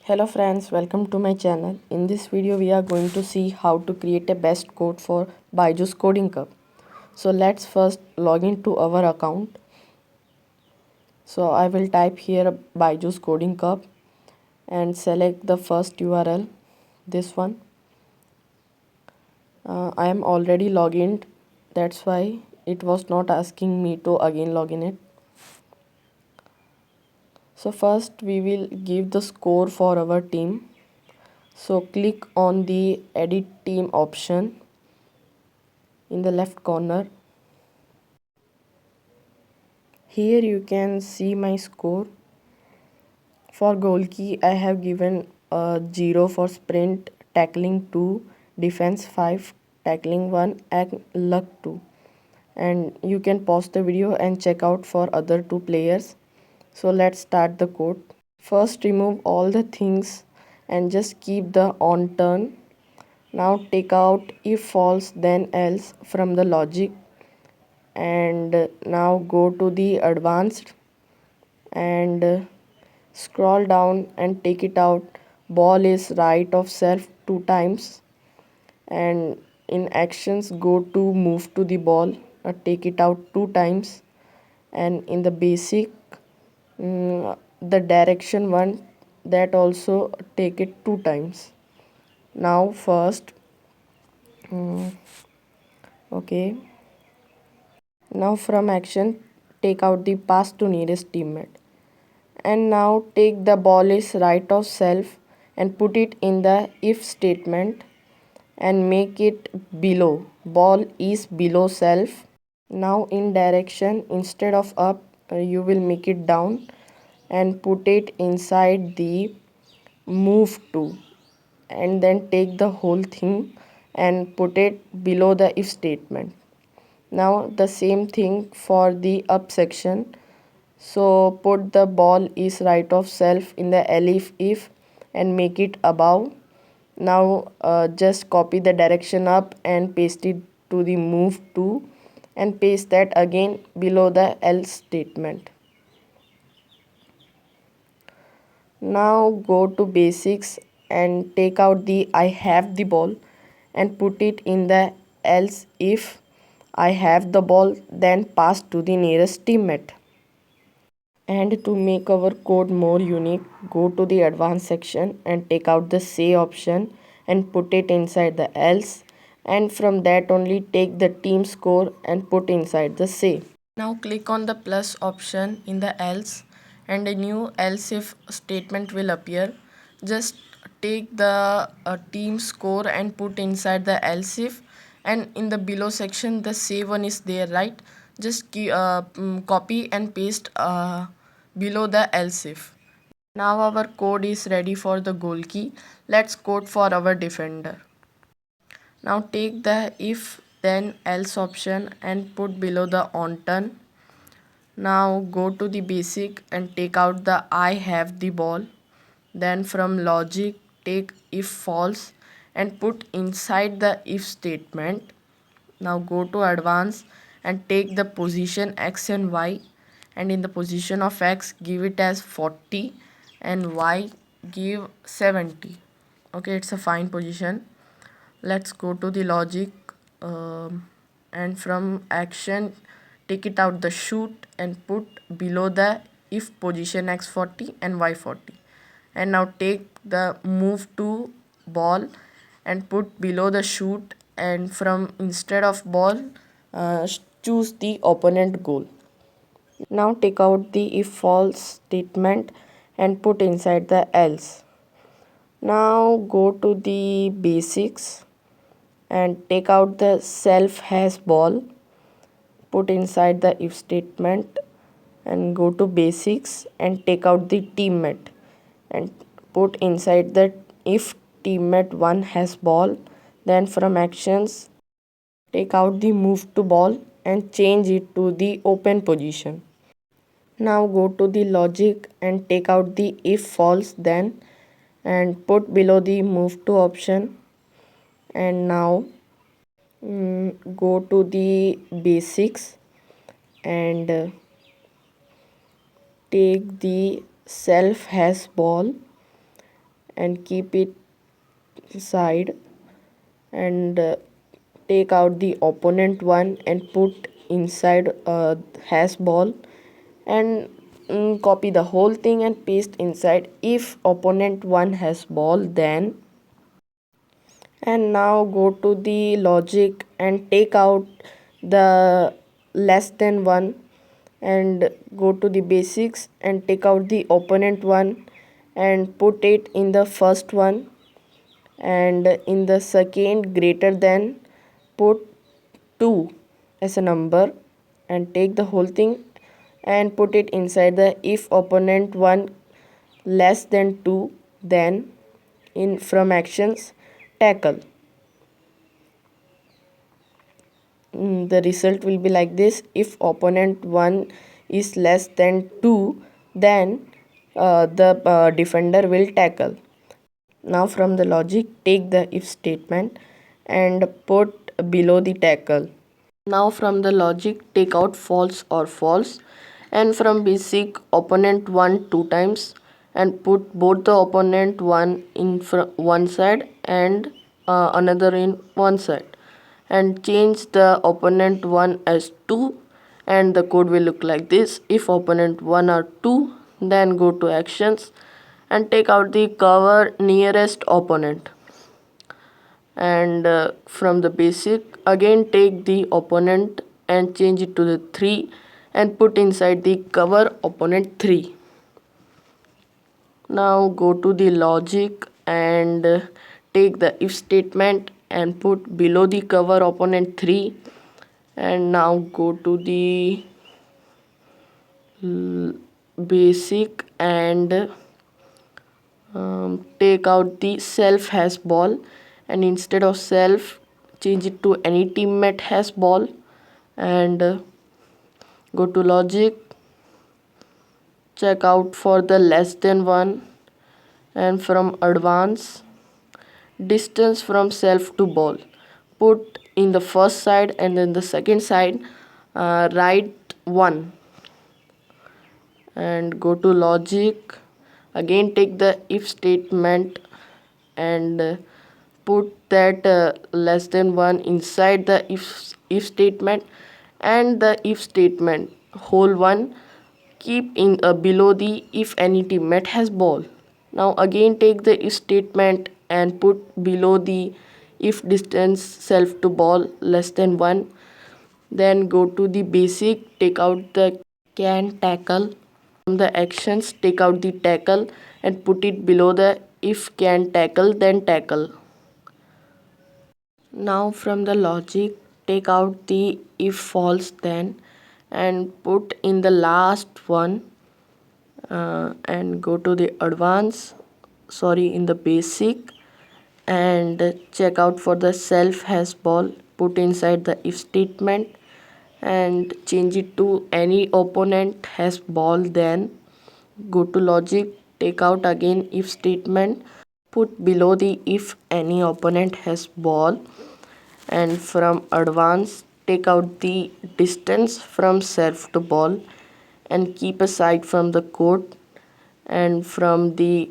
Hello friends, welcome to my channel. In this video we are going to see how to create a best code for byjus coding cup. So let's first log into our account. So I will type here byjus coding cup and select the first URL, this one. I am already logged in, that's why it was not asking me to again log in it. So first we will give the score for our team. So click on the edit team option in the left corner. Here you can see my score. For goal key I have given 0 for sprint, tackling 2, defense 5, tackling 1 and luck 2. And you can pause the video and check out for other two players. So let's start the code. First remove all the things and just keep the on turn. Now take out if false then else from the logic, and now go to the advanced and scroll down and take it out. Ball is right of self 2 times, and in actions go to move to the ball, take it out 2 times, and in the basic the direction one, that also take it 2 times. Now first okay, now from action take out the pass to nearest teammate, and now take the ball is right of self and put it in the if statement and make it below. Ball is below self. Now in direction, instead of up, you will make it down and put it inside the move to, and then take the whole thing and put it below the if statement. Now the same thing for the up section. So put the ball is right of self in the elif if and make it above. Now just copy the direction up and paste it to the move to, and paste that again below the else statement. Now go to basics and take out the I have the ball and put it in the else if I have the ball, then pass to the nearest teammate. And to make our code more unique, go to the advanced section and take out the say option and put it inside the else, and from that only take the team score and put inside the say. Now click on the plus option in the else and a new else if statement will appear. Just take the team score and put inside the else if, and in the below section the say one is there, right? Just copy and paste below the else if. Now our code is ready for the goal key. Let's code for our defender. Now take the if then else option and put below the on turn. Now go to the basic and take out the I have the ball. Then from logic take if false and put inside the if statement. Now go to advanced and take the position x and y, and in the position of x give it as 40 and y give 70. Okay, it's a fine position. Let's go to the logic and from action take it out the shoot and put below the if position x 40 and y 40, and now take the move to ball and put below the shoot, and from instead of ball choose the opponent goal. Now take out the if false statement and put inside the else. Now go to the basics and take out the self has ball, put inside the if statement, and go to basics and take out the teammate and put inside the if teammate 1 has ball. Then from actions take out the move to ball and change it to the open position. Now go to the logic and take out the if false then and put below the move to option, and now go to the basics and take the self has ball and keep it side, and take out the opponent one and put inside a hash ball, and copy the whole thing and paste inside if opponent one has ball. Then and now go to the logic and take out the less than one, and go to the basics and take out the opponent one and put it in the first one, and in the second greater than put 2 as a number, and take the whole thing and put it inside the if opponent 1 less than 2. Then in from actions, tackle. The result will be like this: if opponent 1 is less than 2, then the defender will tackle. Now from the logic, take the if statement and put below the tackle. Now from the logic, take out false or false, and from basic, opponent 1 2 times, and put both the opponent 1 in one side and another in one side, and change the opponent 1 as 2, and the code will look like this: if opponent 1 are 2, then go to actions and take out the cover nearest opponent, and from the basic, again take the opponent and change it to the 3 and put inside the cover opponent 3. Now go to the logic and take the if statement and put below the cover opponent 3, and now go to the basic and take out the self has ball, and instead of self, change it to any teammate has ball, and go to logic, check out for the less than 1, and from advance, distance from self to ball, put in the first side, and then the second side write 1, and go to logic, again take the if statement and put that less than 1 inside the if statement, and the if statement whole one keep in below the if any teammate has ball. Now again take the if statement and put below the if distance self to ball less than 1. Then go to the basic, take out the can tackle. From the actions, take out the tackle and put it below the if can tackle then tackle. Now from the logic, take out the if false then and put in the last one, and go to the in the basic, and check out for the self has ball, put inside the if statement and change it to any opponent has ball. Then go to logic, take out again if statement, put below the if any opponent has ball, and from advance, take out the distance from self to ball and keep aside from the code, and from the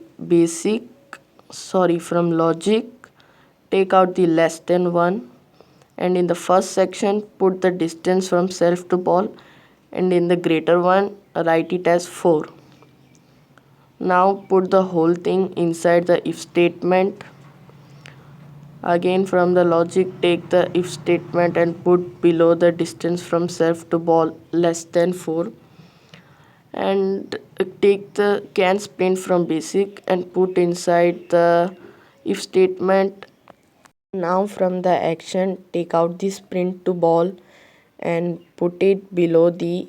from logic, take out the less than 1, and in the first section put the distance from self to ball, and in the greater one write it as 4. Now put the whole thing inside the if statement. Again from the logic, take the if statement and put below the distance from self to ball less than 4, and take the can sprint from basic and put inside the if statement. Now from the action, take out the sprint to ball and put it below the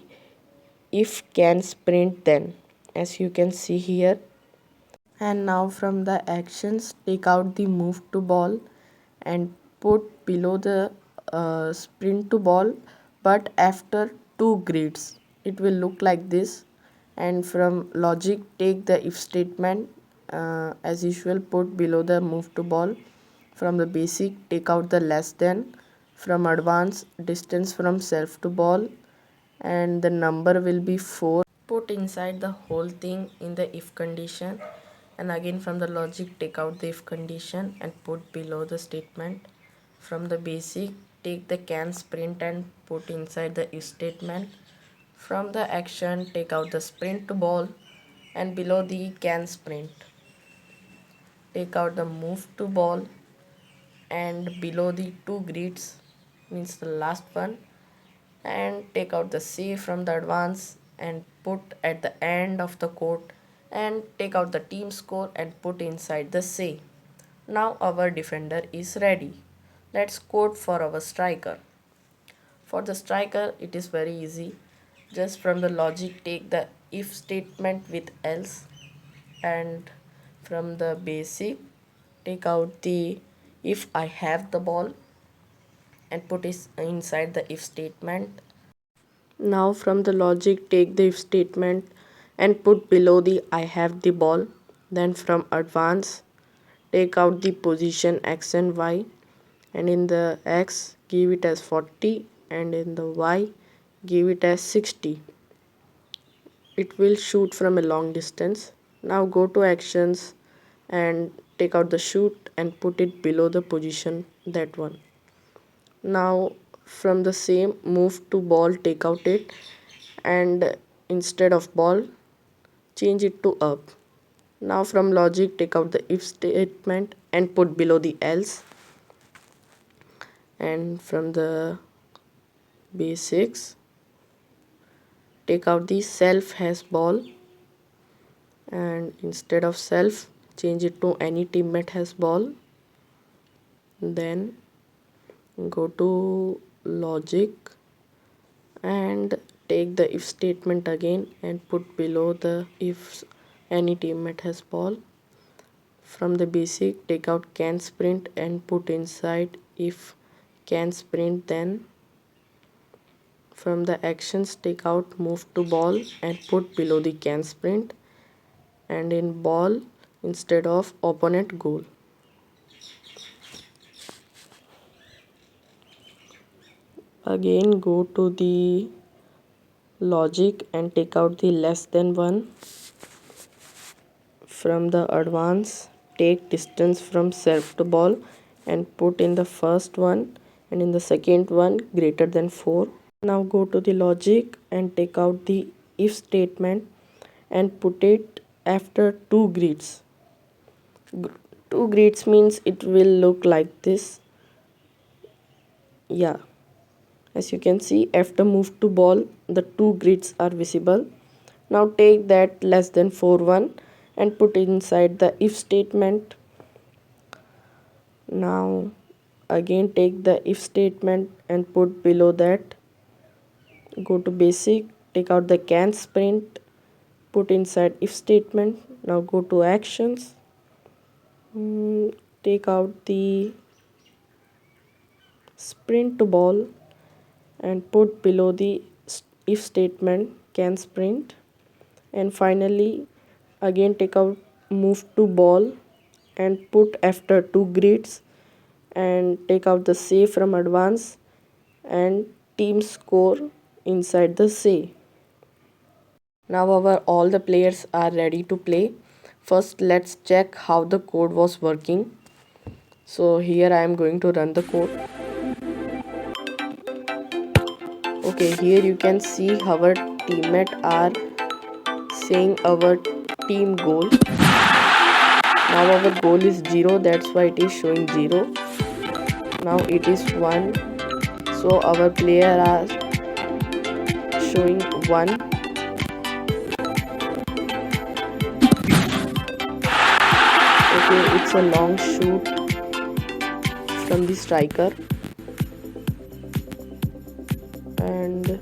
if can sprint then, as you can see here. And now from the actions, take out the move to ball and put below the sprint to ball, but after 2 grids it will look like this. And from logic, take the if statement, as usual put below the move to ball. From the basic, take out the less than. From advanced, distance from self to ball, and the number will be 4. Put inside the whole thing in the if condition, And again from the logic, take out the if condition and put below the statement. From the basic, take the can sprint and put inside the if statement. From the action, take out the sprint to ball and below the can sprint. Take out the move to ball and below the two grids, means the last one, and take out the say from the advance and put at the end of the court, and take out the team score and put inside the say. Now our defender is ready. Let's code for our striker. For the striker, it is very easy. Just from the logic, take the if statement with else, and from the basic, take out the if I have the ball and put it inside the if statement. Now from the logic, take the if statement and put below the I have the ball. Then from advance, take out the position x and y, and in the x give it as 40 and in the y give it as 60. It will shoot from a long distance. Now go to actions and take out the shoot and put it below the position, that one. Now from the same move to ball, take out it and instead of ball change it to up. Now from logic, take out the if statement and put below the else, and from the basics, take out the self has ball and instead of self change it to any teammate has ball. Then go to logic and take the if statement again and put below the if any teammate has ball. From the basic, take out can sprint and put inside if can sprint. Then from the actions, take out move to ball and put below the can sprint, and in ball instead of opponent goal. Again go to the logic and take out the less than 1. From the advance, take distance from serve to ball and put in the first one, and in the second one greater than 4. Now go to the logic and take out the if statement and put it after two grids. Two grids means it will look like this. Yeah, as you can see, after move to ball the two grids are visible. Now take that less than 4 one and put inside the if statement. Now again take the if statement and put below that. Go to basic, take out the can sprint, put inside if statement. Now go to actions, take out the sprint to ball and put below the if statement can sprint, and finally again take out move to ball and put after two grids and take out the say from advance and team score inside the say. Now all the players are ready to play. First let's check how the code was working. So here I am going to run the code. Okay, here you can see our teammate are saying our team goal. Now our goal is 0, that's why it is showing 0. Now it is 1, so our player are showing 1. Okay, it's a long shoot from the striker, and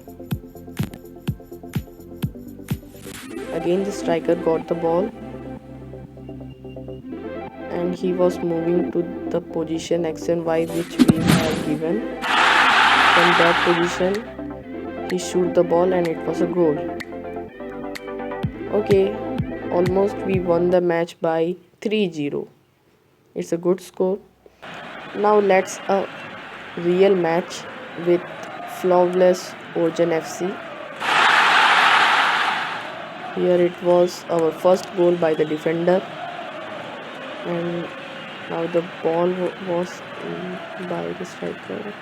again the striker got the ball and he was moving to the position x and y which we have given. From that position he shoot the ball and it was a goal. Okay, almost we won the match by 3-0. It's a good score. Now let's a real match with flawless Ojan FC. Here it was our first goal by the defender and now the ball was by the striker,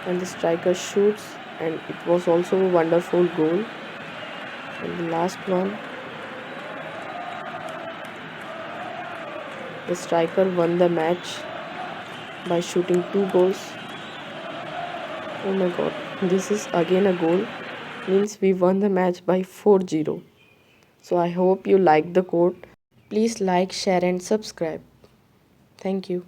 and the striker shoots, and it was also a wonderful goal. And the last one, the striker won the match by shooting 2 goals. Oh my god, this is again a goal, means we won the match by 4-0. So I hope you like the quote. Please like, share and subscribe. Thank you.